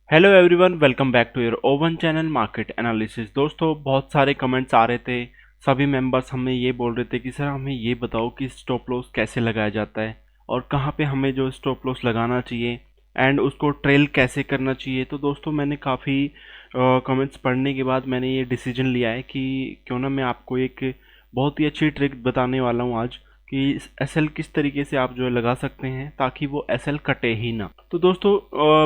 Hello everyone, welcome back to your own channel market analysis. दोस्तों, बहुत सारे comments आ रहे थे। सभी मेंबर्स हमें ये बोल रहे थे कि सर हमें ये बताओ कि स्टॉप लॉस कैसे लगाया जाता है और कहाँ पे हमें जो स्टॉप लॉस लगाना चाहिए एंड उसको ट्रेल कैसे करना चाहिए। तो दोस्तों, मैंने काफ़ी कमेंट्स पढ़ने के बाद मैंने ये डिसीजन लिया है कि क्यों ना मैं आपको एक बहुत ही अच्छी ट्रिक बताने वाला हूँ आज कि एसएल किस तरीके से आप जो है लगा सकते हैं ताकि वो एसएल कटे ही ना। तो दोस्तों,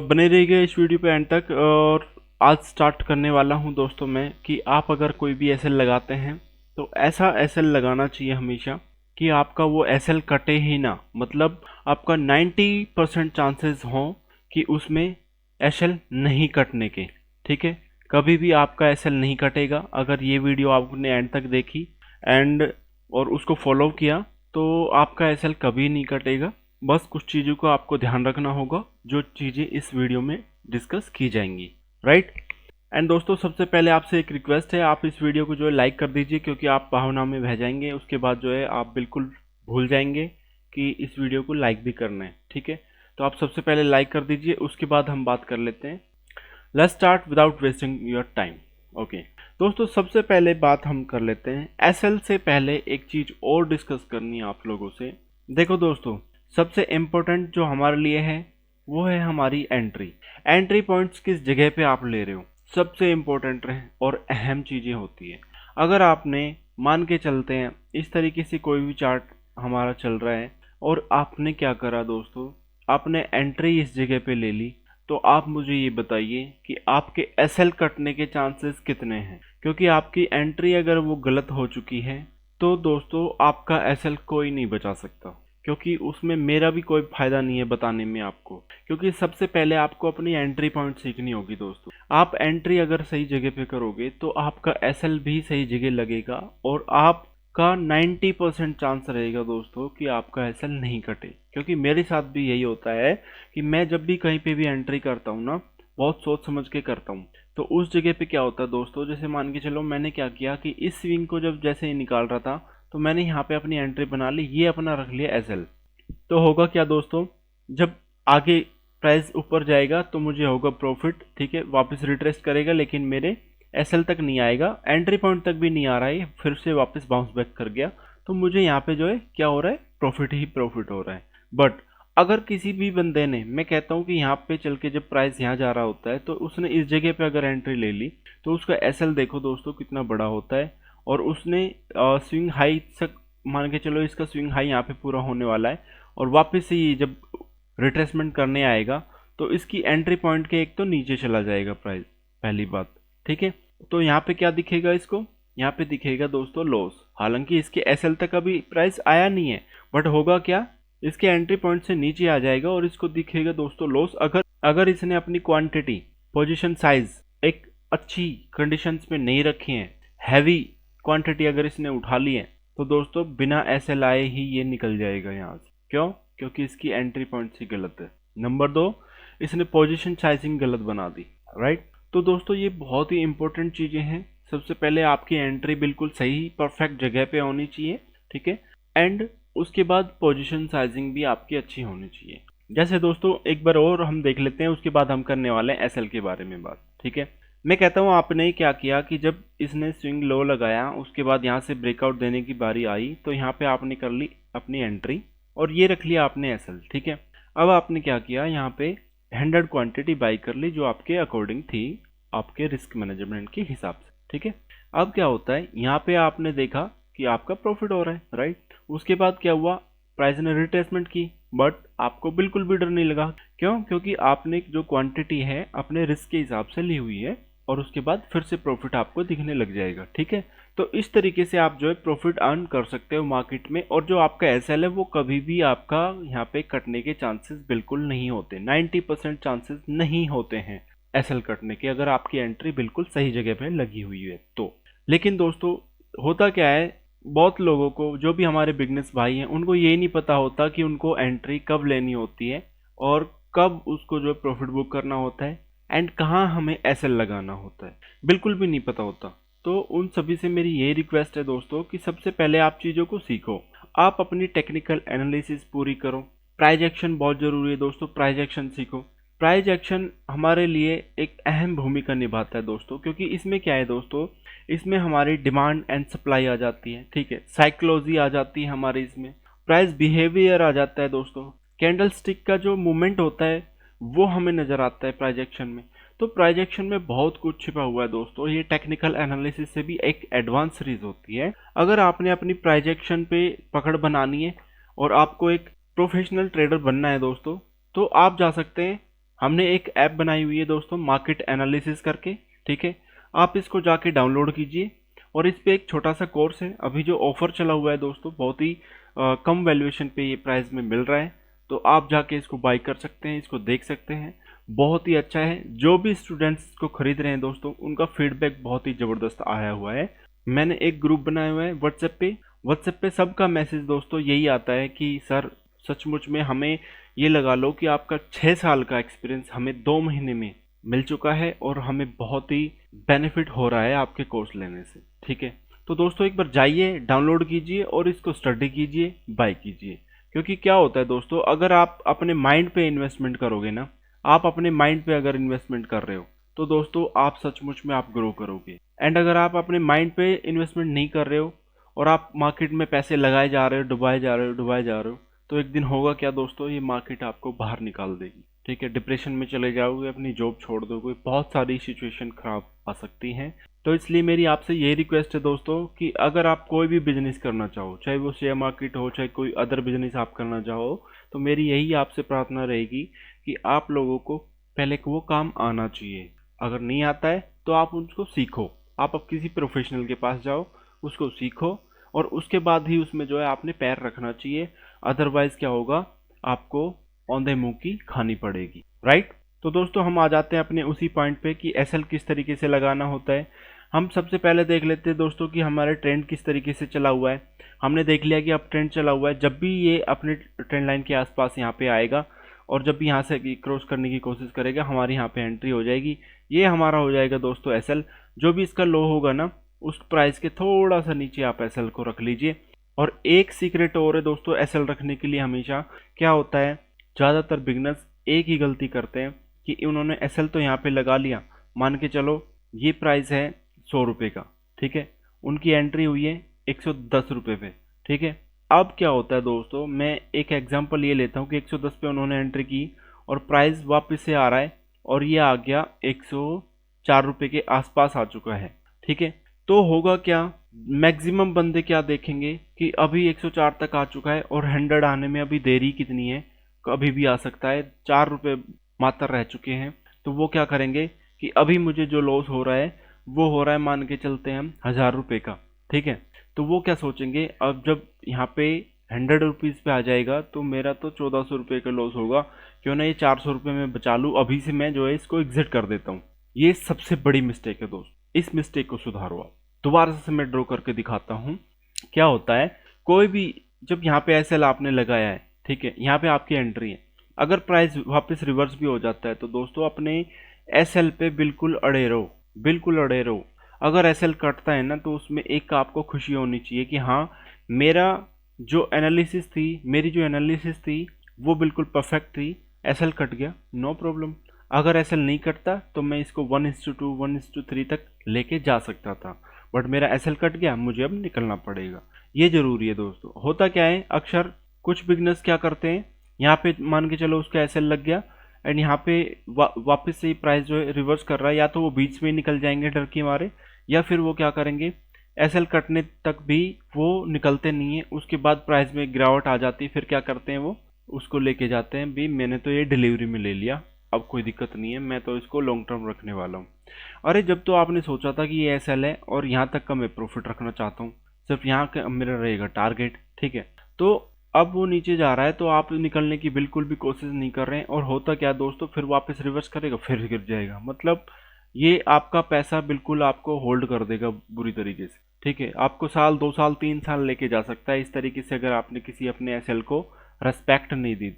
बने रहिएगा इस वीडियो पे एंड तक। और आज स्टार्ट करने वाला हूं दोस्तों मैं कि आप अगर कोई भी एसएल लगाते हैं तो ऐसा एसएल लगाना चाहिए हमेशा कि आपका वो एसएल कटे ही ना। मतलब आपका 90% चांसेस हों कि उसमें एसएल नहीं कटने के। ठीक है, कभी भी आपका एसएल नहीं कटेगा अगर ये वीडियो आपने एंड तक देखी एंड और उसको फॉलो किया तो आपका एसएल कभी नहीं कटेगा। बस कुछ चीज़ों को आपको ध्यान रखना होगा जो चीज़ें इस वीडियो में डिस्कस की जाएंगी, राइट। एंड दोस्तों, सबसे पहले आपसे एक रिक्वेस्ट है, आप इस वीडियो को जो है लाइक कर दीजिए क्योंकि आप भावना में बह जाएंगे। उसके बाद जो है आप बिल्कुल भूल जाएंगे कि इस वीडियो को लाइक भी करना है। ठीक है, तो आप सबसे पहले लाइक कर दीजिए, उसके बाद हम बात कर लेते हैं। Let's start without wasting your time. Okay दोस्तों, सबसे पहले बात हम कर लेते हैं। एसएल से पहले एक चीज़ और डिस्कस करनी है आप लोगों से। देखो दोस्तों, सबसे इम्पोर्टेंट जो हमारे लिए है वो है हमारी एंट्री। एंट्री पॉइंट्स किस जगह पे आप ले रहे हो सबसे इम्पोर्टेंट रहे और अहम चीज़ें होती है। अगर आपने मान के चलते हैं इस तरीके से कोई भी चार्ट हमारा चल रहा है और आपने क्या करा दोस्तों, आपने एंट्री इस जगह पे ले ली, तो आप मुझे ये बताइए कि आपके एसएल कटने के चांसेस कितने हैं। क्योंकि आपकी एंट्री अगर वो गलत हो चुकी है तो दोस्तों आपका एसएल कोई नहीं बचा सकता, क्योंकि उसमें मेरा भी कोई फायदा नहीं है बताने में आपको। क्योंकि सबसे पहले आपको अपनी एंट्री पॉइंट सीखनी होगी दोस्तों। आप एंट्री अगर सही जगह पे करोगे तो आपका एसएल भी सही जगह लगेगा और आपका 90% चांस रहेगा दोस्तों कि आपका एसएल नहीं कटे। क्योंकि मेरे साथ भी यही होता है कि मैं जब भी कहीं पे भी एंट्री करता हूँ ना, बहुत सोच समझ के करता हूँ। तो उस जगह पे क्या होता है दोस्तों, जैसे मान के चलो मैंने क्या किया कि इस स्विंग को जब जैसे ही निकाल रहा था तो मैंने यहाँ पे अपनी एंट्री बना ली, ये अपना रख लिया एसएल। तो होगा क्या दोस्तों, जब आगे प्राइस ऊपर जाएगा तो मुझे होगा प्रॉफिट। ठीक है, वापस रिट्रेस करेगा लेकिन मेरे एसएल तक नहीं आएगा, एंट्री पॉइंट तक भी नहीं आ रहा है, फिर से वापस बाउंस बैक कर गया। तो मुझे यहाँ पे जो है क्या हो रहा है, प्रॉफिट ही प्रॉफिट हो रहा है। बट अगर किसी भी बंदे ने, मैं कहता हूँ कि यहाँ पे चल के जब प्राइस यहाँ जा रहा होता है तो उसने इस जगह पे अगर एंट्री ले ली तो उसका एसएल देखो दोस्तों कितना बड़ा होता है। और उसने स्विंग हाई तक, मान के चलो इसका स्विंग हाई यहाँ पे पूरा होने वाला है और वापस से ये जब रिट्रेसमेंट करने आएगा तो इसकी एंट्री पॉइंट के एक तो नीचे चला जाएगा प्राइस, पहली बात। ठीक है, तो यहाँ पे क्या दिखेगा इसको, यहाँ पे दिखेगा दोस्तों लॉस। हालांकि इसके एसएल तक अभी प्राइस आया नहीं है, बट होगा क्या, इसके एंट्री पॉइंट से नीचे आ जाएगा और इसको दिखेगा दोस्तों लॉस। अगर अगर इसने अपनी क्वांटिटी, पोजीशन साइज एक अच्छी कंडीशंस में नहीं रखी है, हैवी क्वांटिटी अगर इसने उठा ली है तो दोस्तों बिना एसएल आए ही ये निकल जाएगा यहाँ से। क्यों? क्योंकि इसकी एंट्री पॉइंट ही गलत है। नंबर दो, इसने पोजीशन साइजिंग गलत बना दी, राइट। तो दोस्तों ये बहुत ही इंपॉर्टेंट चीज़ें हैं। सबसे पहले आपकी एंट्री बिल्कुल सही परफेक्ट जगह पे होनी चाहिए। ठीक है, एंड उसके बाद पोजीशन साइजिंग भी आपकी अच्छी होनी चाहिए। जैसे दोस्तों एक बार और हम देख लेते हैं, उसके बाद हम करने वाले हैं एसएल के बारे में बात। ठीक है, मैं कहता हूँ आपने क्या किया कि जब इसने स्विंग लो लगाया उसके बाद यहाँ से ब्रेकआउट देने की बारी आई तो यहाँ पे आपने कर ली अपनी एंट्री और ये रख लिया आपने एसएल। ठीक है, अब आपने क्या किया, यहाँ पे 100 क्वांटिटी बाई कर ली जो आपके अकॉर्डिंग थी, आपके रिस्क मैनेजमेंट के हिसाब से। ठीक है, अब क्या होता है, यहाँ पे आपने देखा कि आपका प्रॉफिट हो रहा है, राइट। उसके बाद क्या हुआ, प्राइस ने रिट्रेसमेंट की, बट आपको बिल्कुल भी डर नहीं लगा। क्यों? क्योंकि आपने जो क्वांटिटी है अपने रिस्क के हिसाब से ली हुई है और उसके बाद फिर से प्रॉफिट आपको दिखने लग जाएगा। ठीक है, तो इस तरीके से आप जो है प्रॉफिट अर्न कर सकते हो मार्केट में। और जो आपका एसएल है वो कभी भी आपका यहाँ पे कटने के चांसेस बिल्कुल नहीं होते, 90% चांसेस नहीं होते हैं एसएल कटने के, अगर आपकी एंट्री बिल्कुल सही जगह पे लगी हुई है तो। लेकिन दोस्तों होता क्या है, बहुत लोगों को, जो भी हमारे बिजनेस भाई हैं, उनको ये नहीं पता होता कि उनको एंट्री कब लेनी होती है और कब उसको जो प्रॉफिट बुक करना होता है एंड कहाँ हमें एसएल लगाना होता है, बिल्कुल भी नहीं पता होता। तो उन सभी से मेरी ये रिक्वेस्ट है दोस्तों कि सबसे पहले आप चीज़ों को सीखो, आप अपनी टेक्निकल एनालिसिस पूरी करो। प्राइस एक्शन बहुत ज़रूरी है दोस्तों, प्राइस एक्शन सीखो। प्राइस एक्शन हमारे लिए एक अहम भूमिका निभाता है दोस्तों, क्योंकि इसमें क्या है दोस्तों, इसमें हमारी डिमांड एंड सप्लाई आ जाती है, ठीक है, साइकोलॉजी आ जाती है हमारे, इसमें प्राइस बिहेवियर आ जाता है दोस्तों, कैंडल स्टिक का जो मूवमेंट होता है वो हमें नजर आता है प्राइजेक्शन में। तो प्राइजेक्शन में बहुत कुछ छिपा हुआ है दोस्तों, ये टेक्निकल एनालिसिस से भी एक एडवांस सीरीज होती है। अगर आपने अपनी प्राइजेक्शन पे पकड़ बनानी है और आपको एक प्रोफेशनल ट्रेडर बनना है दोस्तों, तो आप जा सकते हैं, हमने एक ऐप बनाई हुई है दोस्तों मार्केट एनालिसिस करके, ठीक है, आप इसको जाके डाउनलोड कीजिए और इस पे एक छोटा सा कोर्स है, अभी जो ऑफर चला हुआ है दोस्तों, बहुत ही कम वैल्यूएशन पे ये प्राइस में मिल रहा है, तो आप जाके इसको बाई कर सकते हैं, इसको देख सकते हैं, बहुत ही अच्छा है। जो भी स्टूडेंट्स इसको खरीद रहे हैं दोस्तों, उनका फीडबैक बहुत ही ज़बरदस्त आया हुआ है। मैंने एक ग्रुप बनाया हुआ है व्हाट्सएप पे सबका मैसेज दोस्तों यही आता है कि सर सचमुच में हमें ये लगा लो कि आपका 6 साल का एक्सपीरियंस हमें 2 महीने में मिल चुका है और हमें बहुत ही बेनिफिट हो रहा है आपके कोर्स लेने से, ठीक है। तो दोस्तों एक बार जाइए, डाउनलोड कीजिए और इसको स्टडी कीजिए, बाय कीजिए। क्योंकि क्या होता है दोस्तों, अगर आप अपने माइंड पे इन्वेस्टमेंट करोगे ना, आप अपने माइंड पे अगर इन्वेस्टमेंट कर रहे हो तो दोस्तों आप सचमुच में आप ग्रो करोगे। एंड अगर आप अपने माइंड पे इन्वेस्टमेंट नहीं कर रहे हो और आप मार्केट में पैसे लगाए जा रहे हो, डुबाए जा रहे हो, डुबाए जा रहे हो, तो एक दिन होगा क्या दोस्तों, ये मार्केट आपको बाहर निकाल देगी, ठीक है, डिप्रेशन में चले जाओगे, अपनी जॉब छोड़ दोगे, बहुत सारी सिचुएशन खराब आ सकती हैं। तो इसलिए मेरी आपसे ये रिक्वेस्ट है दोस्तों कि अगर आप कोई भी बिजनेस करना चाहो, चाहे वो शेयर मार्केट हो, चाहे कोई अदर बिजनेस आप करना चाहो, तो मेरी यही आपसे प्रार्थना रहेगी कि आप लोगों को पहले वो काम आना चाहिए। अगर नहीं आता है तो आप उसको सीखो, आप अब किसी प्रोफेशनल के पास जाओ, उसको सीखो और उसके बाद ही उसमें जो है आपने पैर रखना चाहिए। अदरवाइज क्या होगा, आपको औंधे मुंह की खानी पड़ेगी, राइट। तो दोस्तों हम आ जाते हैं अपने उसी पॉइंट पे कि एसएल किस तरीके से लगाना होता है। हम सबसे पहले देख लेते हैं दोस्तों कि हमारा ट्रेंड किस तरीके से चला हुआ है। हमने देख लिया कि अब ट्रेंड चला हुआ है, जब भी ये अपने ट्रेंड लाइन के आसपास यहाँ पे आएगा और जब भी यहाँ से क्रॉस करने की कोशिश करेगा, हमारी यहाँ पे एंट्री हो जाएगी। ये हमारा हो जाएगा दोस्तों एसएल। जो भी इसका लो होगा ना, उस प्राइस के थोड़ा सा नीचे आप एसएल को रख लीजिए। और एक सीक्रेट और है दोस्तों एसएल रखने के लिए, हमेशा क्या होता है, ज़्यादातर बिगनर्स एक ही गलती करते हैं कि उन्होंने एसएल तो यहाँ पे लगा लिया, मान के चलो ये प्राइस है 100 रुपये का, ठीक है, उनकी एंट्री हुई है 110 रुपये पे, ठीक है। अब क्या होता है दोस्तों, मैं एक एग्जांपल ये लेता हूँ कि 110 पे उन्होंने एंट्री की और प्राइस वापस से आ रहा है और ये आ गया 104 रुपये के आसपास आ चुका है, ठीक है। तो होगा क्या, मैक्सिमम बंदे क्या देखेंगे कि अभी 104 तक आ चुका है और 100 आने में अभी देरी कितनी है, कभी भी आ सकता है, 4 रुपये मात्र रह चुके हैं। तो वो क्या करेंगे कि अभी मुझे जो लॉस हो रहा है वो हो रहा है, मान के चलते हैं हम 1000 रुपये का, ठीक है। तो वो क्या सोचेंगे, अब जब यहाँ पे 100 रुपीज़ पे आ जाएगा तो मेरा तो 1400 रुपये का लॉस होगा, क्यों ना ये 400 रुपये में बचा लूँ, अभी से मैं जो है इसको एग्जिट कर देता हूँ। ये सबसे बड़ी मिस्टेक है दोस्त, इस मिस्टेक को सुधारो आप। दोबारा से मैं ड्रॉ करके दिखाता हूँ क्या होता है। कोई भी जब यहाँ पे एसएल आपने लगाया है, ठीक है, यहाँ पे आपकी एंट्री है, अगर प्राइस वापस रिवर्स भी हो जाता है तो दोस्तों अपने एसएल पे बिल्कुल अड़े रहो, बिल्कुल अड़े रहो। अगर एसएल कटता है ना तो उसमें एक आपको खुशी होनी चाहिए कि हाँ, मेरा जो एनालिसिस थी, मेरी जो एनालिसिस थी वो बिल्कुल परफेक्ट थी, एसएल कट गया, नो प्रॉब्लम। अगर एसएल नहीं कटता तो मैं इसको 1:2 1:3 तक लेके जा सकता था, बट मेरा एसएल कट गया, मुझे अब निकलना पड़ेगा। ये जरूरी है दोस्तों। होता क्या है, अक्सर कुछ बिगनर्स क्या करते हैं, यहाँ पे मान के चलो उसका एसएल लग गया एंड यहाँ पे वापस से प्राइस जो है रिवर्स कर रहा है, या तो वो बीच में निकल जाएंगे डर के मारे, या फिर वो क्या करेंगे, एसएल कटने तक भी वो निकलते नहीं है, उसके बाद प्राइस में गिरावट आ जाती है, फिर क्या करते हैं वो उसको लेके जाते हैं, भी मैंने तो ये डिलीवरी में ले लिया, अब कोई दिक्कत नहीं है, मैं तो इसको लॉन्ग टर्म रखने वाला हूँ। अरे जब तो आपने सोचा था कि ये एसएल है और यहाँ तक का मैं प्रॉफिट रखना चाहता हूँ, सिर्फ यहाँ का मेरा रहेगा टारगेट, ठीक है, तो अब वो नीचे जा रहा है तो आप निकलने की बिल्कुल भी कोशिश नहीं कर रहे हैं, और होता क्या दोस्तों, फिर वापस रिवर्स करेगा, फिर गिर जाएगा, मतलब ये आपका पैसा बिल्कुल आपको होल्ड कर देगा बुरी तरीके से, ठीक है। आपको साल 2 साल 3 साल लेके जा सकता है इस तरीके से, अगर आपने किसी अपने एसएल को रेस्पेक्ट नहीं दी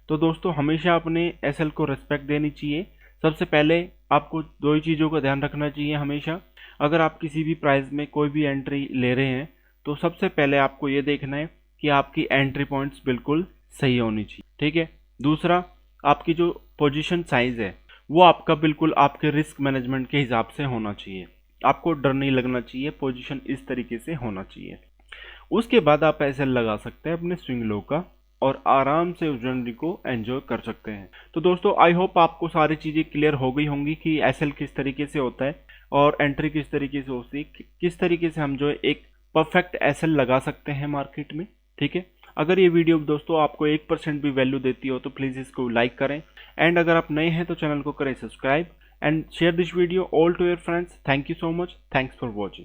तो दोस्तों हमेशा अपने एसएल को रेस्पेक्ट देनी चाहिए। सबसे पहले आपको 2 ही चीज़ों का ध्यान रखना चाहिए हमेशा। अगर आप किसी भी प्राइस में कोई भी एंट्री ले रहे हैं तो सबसे पहले आपको ये देखना है कि आपकी एंट्री पॉइंट्स बिल्कुल सही होनी चाहिए, ठीक है। दूसरा, आपकी जो पोजीशन साइज है वो आपका बिल्कुल आपके रिस्क मैनेजमेंट के हिसाब से होना चाहिए। आपको डर नहीं लगना चाहिए, पोजीशन इस तरीके से होना चाहिए। उसके बाद आप एसएल लगा सकते हैं अपने स्विंग लो का और आराम से उस जर्नी को एंजॉय कर सकते हैं। तो दोस्तों आई होप आपको सारी चीज़ें क्लियर हो गई होंगी कि एसएल किस तरीके से होता है और एंट्री किस तरीके से होती है, किस तरीके से हम जो है एक परफेक्ट एसएल लगा सकते हैं मार्केट में। ठीक है, अगर ये वीडियो दोस्तों आपको 1% भी वैल्यू देती हो तो प्लीज़ इसको लाइक करें, एंड अगर आप नए हैं तो चैनल को करें subscribe and share this video all to your friends. Thank you so much, thanks for watching.